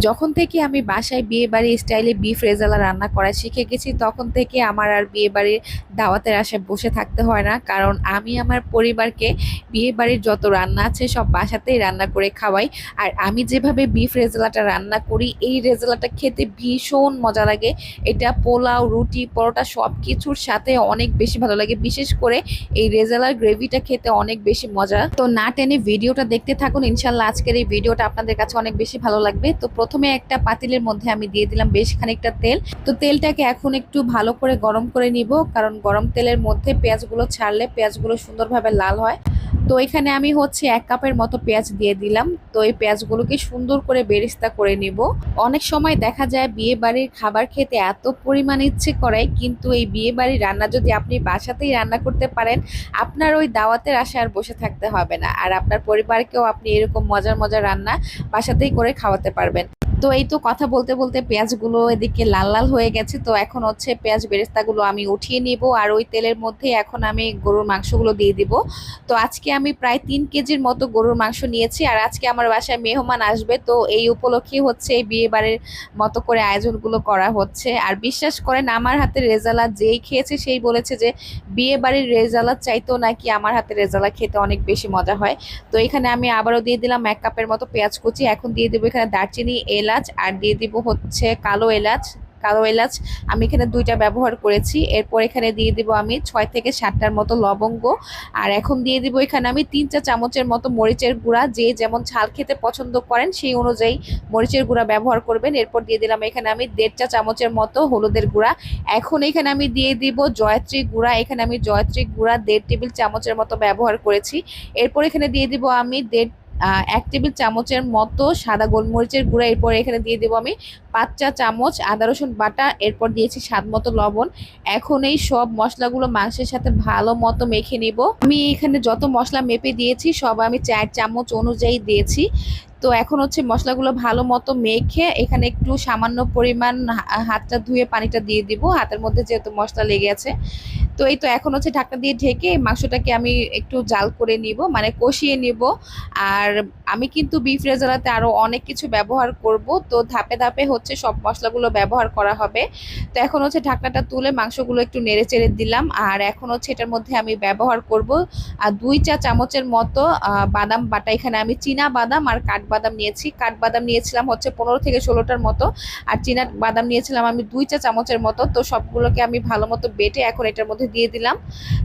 যখন থেকে আমি বাসায় বিয়েবাড়ি স্টাইলে বিফ রেজালা রান্না করা শিখে গেছি, তখন থেকে আমার আর বিয়েবাড়ির দাওয়াতের আশায় বসে থাকতে হয় না। কারণ আমি আমার পরিবারকে বিয়েবাড়ির যত রান্না আছে সব বাসাতেই রান্না করে খাওয়াই। আর আমি যেভাবে বিফ রেজালাটা রান্না করি, এই রেজালাটা খেতে ভীষণ মজা লাগে। এটা পোলাও, রুটি, পরোটা সব কিছুর সাথে অনেক বেশি ভালো লাগে। বিশেষ করে এই রেজালার গ্রেভিটা খেতে অনেক বেশি মজা। তো না টেনে ভিডিওটা দেখতে থাকুন, ইনশাল্লাহ আজকের এই ভিডিওটা আপনাদের কাছে অনেক বেশি ভালো লাগবে। তো প্রথমে একটা পাতিলের মধ্যে আমি দিয়ে দিলাম বেশ খানিকটা তেল। তো তেলটাকে এখন একটু ভালো করে গরম করে নিব, কারণ গরম তেলের মধ্যে পেঁয়াজগুলো ছাড়লে পেঁয়াজগুলো সুন্দরভাবে লাল হয়। তো এখানে আমি হচ্ছে 1 কাপের মতো পেঁয়াজ দিয়ে দিলাম। তো এই পেঁয়াজগুলোকে সুন্দর করে বেরেস্তা করে নিব। অনেক সময় দেখা যায় বিয়ে বাড়ির খাবার খেতে এত পরিমাণ ইচ্ছে করে, কিন্তু এই বিয়ে বাড়ির রান্না যদি আপনি বাসাতেই রান্না করতে পারেন, আপনার ওই দাওয়াতের আশায় আর বসে থাকতে হবে না। আর আপনার পরিবারকেও আপনি এরকম মজার মজার রান্না বাসাতেই করে খাওয়াতে পারবেন। তো এই তো কথা বলতে বলতে পেঁয়াজগুলো এদিকে লাল লাল হয়ে গেছে। তো এখন হচ্ছে পেঁয়াজ বেরেস্তাগুলো আমি উঠিয়ে নিব, আর ওই তেলের মধ্যে এখন আমি গরুর মাংসগুলো দিয়ে দিব। তো আজকে আমি প্রায় 3 কেজির মতো গরুর মাংস নিয়েছি, আর আজকে আমার বাসায় মেহমান আসবে। তো এই উপলক্ষে হচ্ছে এই বিয়ে বাড়ির মতো করে আয়োজনগুলো করা হচ্ছে। আর বিশ্বাস করেন, আমার হাতের রেজালা যেই খেয়েছে সেই বলেছে যে বিয়ে বাড়ির রেজালা চাইতো নাকি আমার হাতের রেজালা খেতে অনেক বেশি মজা হয়। তো এখানে আমি আবারও দিয়ে দিলাম 1 কাপের মতো পেঁয়াজ কুচি। এখন দিয়ে দেবো এখানে দারচিনি, এলাচ, আর দিয়ে দিব হচ্ছে কালো এলাচ। কালো এলাচ আমি এখানে 2টা ব্যবহার করেছি। এরপর এখানে দিয়ে দিব আমি 6 থেকে 7টার মতো লবঙ্গ। আর এখন দিয়ে দিব এখানে আমি 3 চা চামচের মতো মরিচের গুঁড়া। যে যেমন ঝাল খেতে পছন্দ করেন সেই অনুযায়ী মরিচের গুঁড়া ব্যবহার করবেন। এরপর দিয়ে দিলাম এখানে আমি 1.5 চা চামচের মতো হলুদের গুঁড়া। এখন এখানে আমি দিয়ে দিব জয়ত্রী গুঁড়া। এখানে আমি জয়ত্রী গুঁড়া 1.5 টেবিল চামচের মতো ব্যবহার করেছি। এরপর এখানে দিয়ে দিব আমি 1 টেবিল চামচের মতো সাদা গোলমরিচের গুঁড়া। এরপর এখানে দিয়ে দেবো আমি 5 চা চামচ আদা রসুন বাটা। এরপর দিয়েছি স্বাদ মতো লবণ। এখন এই সব মশলাগুলো মাংসের সাথে ভালো মতো মেখে নিব। আমি এখানে যত মশলা মেপে দিয়েছি সব আমি 4 চামচ অনুযায়ী দিয়েছি। তো এখন হচ্ছে মশলাগুলো ভালো মতো মেখে এখানে একটু সামান্য পরিমাণ হাতটা ধুয়ে পানিটা দিয়ে দিব, হাতের মধ্যে যেহেতু মশলা লেগে আছে। তো এই তো এখন হচ্ছে ঢাকনা দিয়ে ঢেকে মাংসটাকে আমি একটু জাল করে নিব, মানে কষিয়ে নিব। আর আমি কিন্তু বিফ রেজালাতে আরো অনেক কিছু ব্যবহার করব, তো ধাপে ধাপে হচ্ছে সব মশলাগুলো ব্যবহার করা হবে। তো এখন হচ্ছে ঢাকনাটা তুলে মাংসগুলো একটু নেড়ে চেড়ে দিলাম। আর এখন হচ্ছে এটার মধ্যে আমি ব্যবহার করব 2 চা চামচের মতো বাদাম বাটা। এখানে আমি চীনা বাদাম আর কাঠবাদাম নিয়েছি। কাঠবাদাম নিয়েছিলাম হচ্ছে 15 থেকে 16টার মতো, আর চীনা বাদাম নিয়েছিলাম আমি 2 চা চামচের মতো। তো সবগুলোকে আমি ভালো মতো বেটে এখন এটার মধ্যে দিয়ে দিলাম।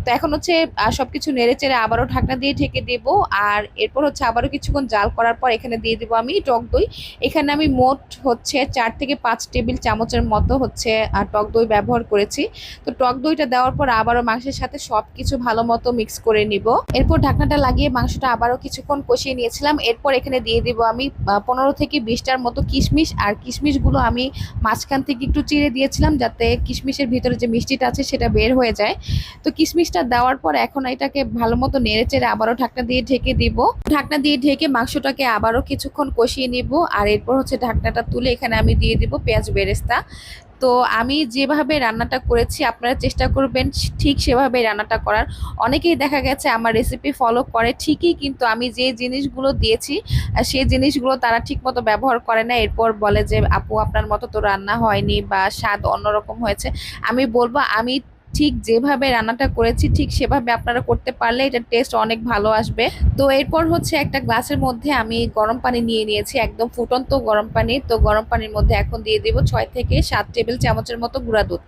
তো এখন হচ্ছে সবকিছু নেড়ে চেড়ে আবারও ঢাকনা দিয়ে ঢেকে দেব। আর এরপর হচ্ছে আবারও কিছুক্ষণ জাল করার পর এখানে দিয়ে দিব আমি টক দই। এখানে আমি মোট হচ্ছে 4 থেকে 5 টেবিল চামচের মতো হচ্ছে টক দই ব্যবহার করেছি। তো টক দইটা দেওয়ার পর আবারও মাংসের সাথে সবকিছু ভালো মতো মিক্স করে নিব। এরপর ঢাকনাটা লাগিয়ে মাংসটা আবারও কিছুক্ষণ কষিয়ে নিয়েছিলাম। এরপর এখানে দিয়ে দিব আমি 15 থেকে 20টার মতো কিশমিশ। আর কিশমিশগুলো আমি মাঝখান থেকে একটু চিড়ে দিয়েছিলাম, যাতে কিশমিশের ভিতরে যে মিষ্টিটা আছে সেটা বের হয়ে যায়। তো কিশমিশটা দেওয়ার পর এখন এটাকে ভালো মতো নেড়ে চেড়ে আবারও ঢাকনা দিয়ে ঢেকে দিব। ঢাকনা দিয়ে ঢেকে মাংসটাকে আবারও কিছুক্ষণ কষিয়ে নিব। আর এরপর হচ্ছে ঢাকনাটা তুলে এখানে আমি দিয়ে দিব পেঁয়াজ বেরেস্তা। তো আমি যেভাবে রান্নাটা করেছি আপনারা চেষ্টা করবেন ঠিক সেভাবে রান্নাটা করার। অনেকেই দেখা গেছে আমার রেসিপি ফলো করে ঠিকই, কিন্তু আমি যে জিনিসগুলো দিয়েছি সেই জিনিসগুলো তারা ঠিক মতো ব্যবহার করে না। এরপর বলে যে আপু আপনার মতো তো রান্না হয়নি বা স্বাদ অন্যরকম হয়েছে। আমি বলবো আমি ঠিক যেভাবে রান্নাটা করেছি ঠিক সেভাবে আপনারা করতে পারলে এটার টেস্ট অনেক ভালো আসবে। তো এরপর হচ্ছে একটা গ্লাসের মধ্যে আমি গরম পানি নিয়ে নিয়েছি, একদম ফুটন্ত গরম পানি। তো গরম পানির মধ্যে এখন দিয়ে দিব 6 থেকে 7 টেবিল চামচের মতো গুঁড়া দুধ।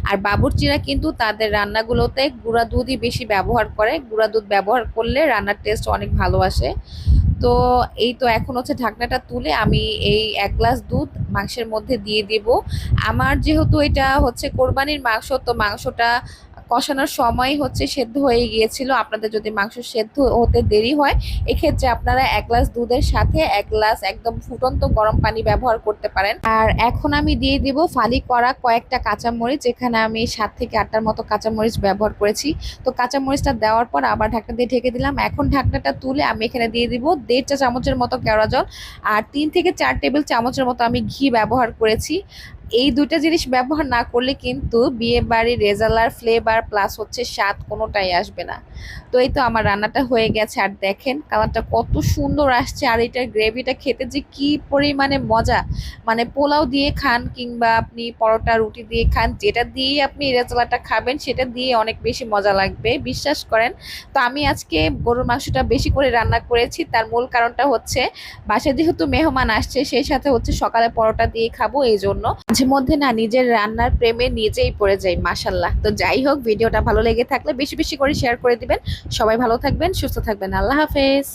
আর বাবুর্চিরা কিন্তু তাদের রান্নাগুলোতে গুঁড়া দুধই বেশি ব্যবহার করে। গুঁড়া দুধ ব্যবহার করলে রান্নার টেস্ট অনেক ভালো আসে। তো এই তো এখন হচ্ছে ঢাকনাটা তুলে আমি এই 1 গ্লাস দুধ মাংসের মধ্যে দিয়ে দিব। আমার যেহেতু এটা হচ্ছে কোরবানির মাংস, তো মাংসটা কষানোর সময় হচ্ছে সেদ্ধ হয়ে গিয়েছিল। আপনাদের যদি মাংস সেদ্ধ হতে দেরি হয়, এক্ষেত্রে আপনারা 1 গ্লাস দুধের সাথে 1 গ্লাস একদম ফুটন্ত গরম পানি ব্যবহার করতে পারেন। আর এখন আমি দিয়ে দিব ফালি করা কয়েকটা কাঁচামরিচ। এখানে আমি 7 থেকে 8টার মতো কাঁচামরিচ ব্যবহার করেছি। তো কাঁচামরিচটা দেওয়ার পর আবার ঢাকনা দিয়ে ঢেকে দিলাম। এখন ঢাকনাটা তুলে আমি এখানে দিয়ে দিব 1.5 চা চামচের মতো কেওড়া জল। আর 3 থেকে 4 টেবিল চামচের মতো আমি ঘি ব্যবহার করেছি। এই দুইটা জিনিস ব্যবহার না করলে কিন্তু বিয়ে বাড়ির রেজালার ফ্লেভার প্লাস হচ্ছে স্বাদ কোনোটাই আসবে না। তো এই তো আমার রান্নাটা হয়ে গেছে, আর দেখেন কালারটা কত সুন্দর আসছে, আর এটার গ্রেভিটা খেতে যে কি পরিমাণে মজা। মানে পোলাও দিয়ে খান কিংবা আপনি পরোটা রুটি দিয়ে খান, যেটা দিয়ে আপনি রেজালাটা খাবেন সেটা দিয়ে অনেক বেশি মজা লাগবে, বিশ্বাস করেন। তো আমি আজকে গরুর মাংসটা বেশি করে রান্না করেছি, তার মূল কারণটা হচ্ছে বাসায় যেহেতু মেহমান আসছে, সেই সাথে হচ্ছে সকালে পরোটা দিয়ে খাবো, এই জন্য মাঝে মধ্যে না নিজের রান্নার প্রেমে নিজেই পড়ে যাই, মাশাল্লাহ। তো যাই হোক, ভিডিওটা ভালো লেগে থাকলে বেশি বেশি করে শেয়ার করে দিবেন। সবাই ভালো থাকবেন, সুস্থ থাকবেন, আল্লাহ হাফেজ।